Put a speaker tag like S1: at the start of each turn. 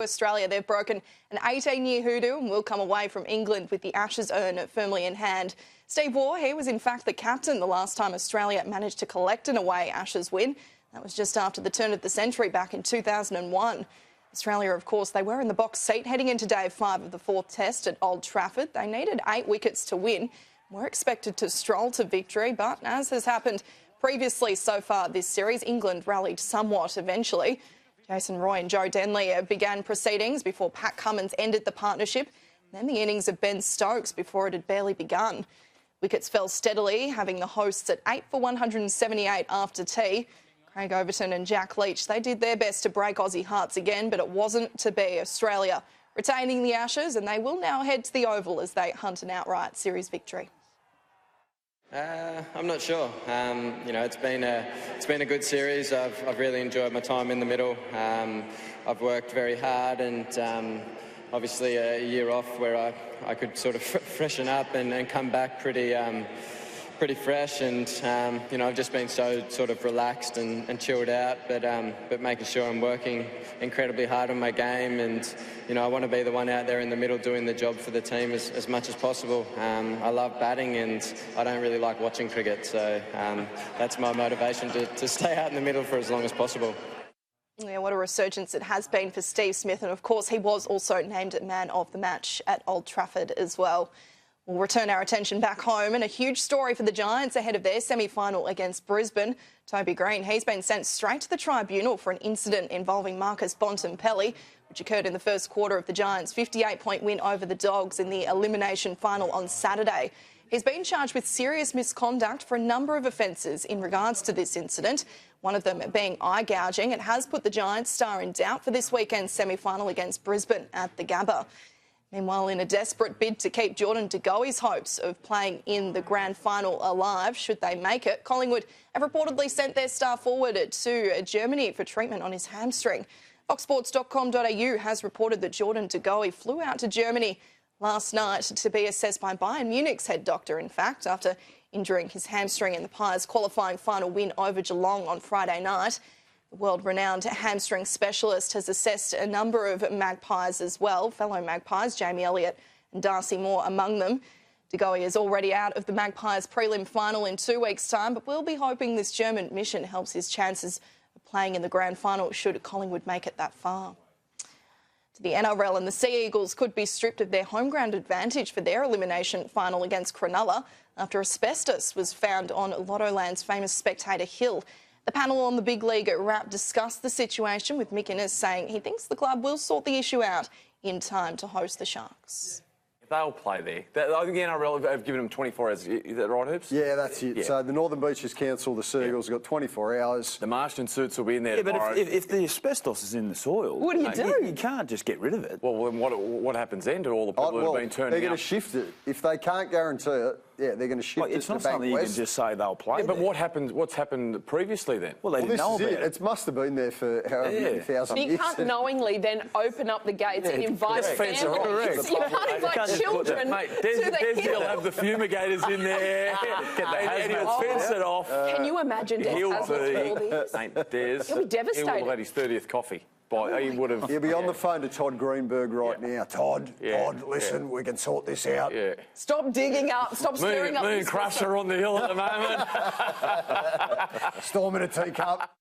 S1: Australia, they've broken an 18-year hoodoo and will come away from England with the Ashes urn firmly in hand. Steve Waugh, he was in fact the captain the last time Australia managed to collect an away Ashes win. That was just after the turn of the century back in 2001. Australia, of course, they were in the box seat heading into day 5 of the 4th test at Old Trafford. They needed 8 wickets to win. Were expected to stroll to victory, but as has happened previously so far this series, England rallied somewhat eventually. Jason Roy and Joe Denley began proceedings before Pat Cummins ended the partnership. Then the innings of Ben Stokes before it had barely begun. Wickets fell steadily, having the hosts at 8 for 178 after tea. Craig Overton and Jack Leach, they did their best to break Aussie hearts again, but it wasn't to be. Australia retaining the Ashes, and they will now head to the Oval as they hunt an outright series victory.
S2: I'm not sure. It's been a good series. I've really enjoyed my time in the middle. I've worked very hard, and obviously a year off where I could sort of freshen up and come back pretty fresh. And I've just been so sort of relaxed and chilled out, but making sure I'm working incredibly hard on my game, and I want to be the one out there in the middle doing the job for the team as much as possible. I love batting, and I don't really like watching cricket, so that's my motivation to stay out in the middle for as long as possible.
S1: Yeah, what a resurgence it has been for Steve Smith, and of course he was also named man of the match at Old Trafford as well. We'll return our attention back home, and a huge story for the Giants ahead of their semi-final against Brisbane. Toby Green, he's been sent straight to the tribunal for an incident involving Marcus Bontempelli, which occurred in the first quarter of the Giants' 58-point win over the Dogs in the elimination final on Saturday. He's been charged with serious misconduct for a number of offences in regards to this incident, one of them being eye gouging. It has put the Giants' star in doubt for this weekend's semi-final against Brisbane at the Gabba. Meanwhile, in a desperate bid to keep Jordan De Goey's hopes of playing in the grand final alive, should they make it, Collingwood have reportedly sent their star forward to Germany for treatment on his hamstring. Foxsports.com.au has reported that Jordan De Goey flew out to Germany last night to be assessed by Bayern Munich's head doctor, in fact, after injuring his hamstring in the Pies' qualifying final win over Geelong on Friday night. The world-renowned hamstring specialist has assessed a number of Magpies as well, fellow Magpies, Jamie Elliott and Darcy Moore among them. De Goey is already out of the Magpies prelim final in 2 weeks' time, but we'll be hoping this German mission helps his chances of playing in the grand final should Collingwood make it that far. To the NRL, and the Sea Eagles could be stripped of their home ground advantage for their elimination final against Cronulla after asbestos was found on Lottoland's famous Spectator Hill. The panel on the Big League wrap discussed the situation, with Mick Innes saying he thinks the club will sort the issue out in time to host the Sharks.
S3: They'll play there. I think the NRL have given them 24 hours. Is that right, Hoops?
S4: Yeah, that's it. Yeah. So the Northern Beaches Council, the Sea Eagles, have got 24 hours.
S3: The Marston suits will be in there tomorrow.
S5: But if the asbestos is in the soil,
S1: what do you do?
S5: You can't just get rid of it.
S3: Well, what happens then to all the people who have been turning up?
S4: They're going to shift it. If they can't guarantee it, they're going to shift it to
S5: It's not
S4: Bank
S5: something
S4: West.
S5: you can just say they'll play.
S3: Yeah, but what's happened previously then?
S5: Well, they didn't know about it.
S4: It must have been there for however many thousand years.
S6: You can't knowingly then open up the gates and invite families. You can't invite children to the
S3: Des will have the fumigators in there. And he'll fence it off.
S6: Can you imagine Des has all these?
S3: Ain't Des.
S6: He'll be devastated.
S3: He will have his 30th coffee.
S4: He'll be on the phone to Todd Greenberg right now. Todd, listen, we can sort this out.
S3: Yeah.
S6: Stop digging up, stop stirring up.
S3: Moon Crusher on the hill at the moment.
S4: Storm in a teacup.